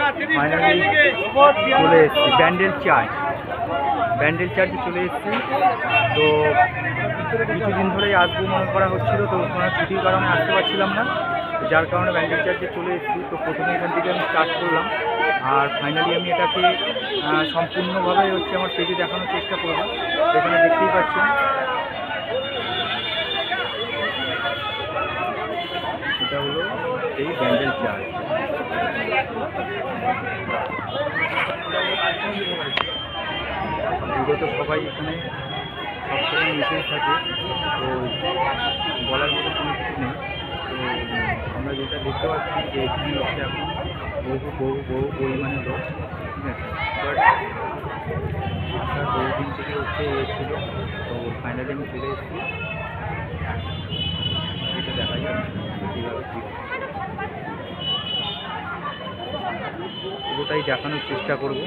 Finally চলে এসেছি ব্যান্ডেল চার্চে চলে এসেছি। তো কিছুদিন ধরেই আসবো মনে করা হচ্ছিল, তো ওখানে ছুটির কারণে আসতে পারছিলাম না, যার কারণে ব্যান্ডেল চার্চে চলে এসেছি। তো প্রথমে এখান থেকে আমি স্টার্ট করলাম, আর ফাইনালি আমি এটাকে সম্পূর্ণভাবে আমার পেজে দেখানোর চেষ্টা করবো। এখানে দেখতেই পাচ্ছেন এটা হলো এই ব্যান্ডেল চার্চ। বিগত সবাই এখানে সবসময় মিশেই থাকে, তো বলার মতো কোনো কিছু নেই। তো আমরা যেটা দেখতে পাচ্ছি যে এখানে হচ্ছে এখন বহু পরিমাণে লোক, ঠিক আছে। বাট আসার বহুদিন থেকে ছিল, তো ফাইনালি আমি চলে এসেছি। এটা দেখা যায় পুরোটাই দেখানোর চেষ্টা করব।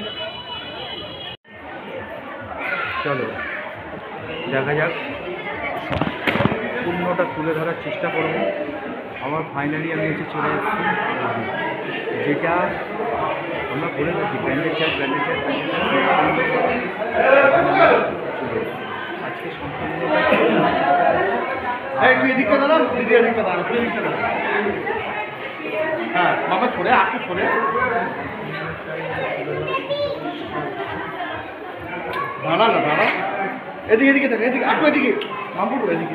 চলো দেখা যাক, পূর্ণটা তুলে ধরার চেষ্টা করব। আমার ফাইনালি আমি চলে এসেছি যেটা আমরা বলে থাকি ব্যান্ডেল চার্চ। আজকে হ্যাঁ বাবা ছড়ে আপনি ছড়ে দাঁড়া না দাঁড়া, এদিকে থাকে, এদিকে আপনি এদিকে মামপুর এদিকে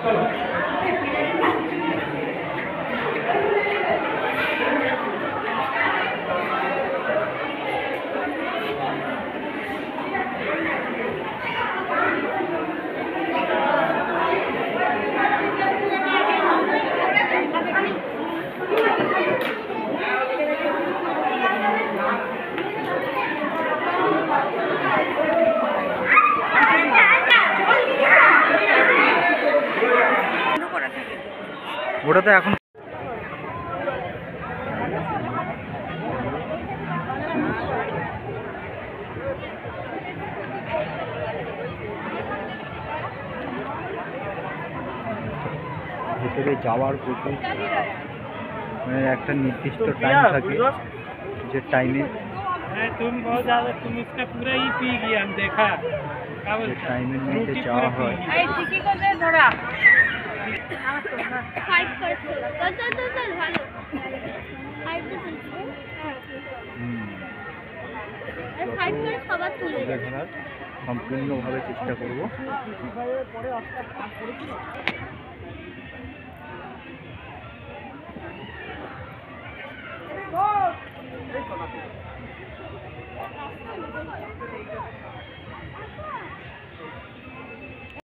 চলো। ওটা তো এখন ভেতরে যাওয়ার প্রচুর মানে একটা নির্দিষ্ট টাইম থাকে, যে টাইমে টাইমের মধ্যে যাওয়া হয়। দেখার সম্পূর্ণভাবে চেষ্টা করব।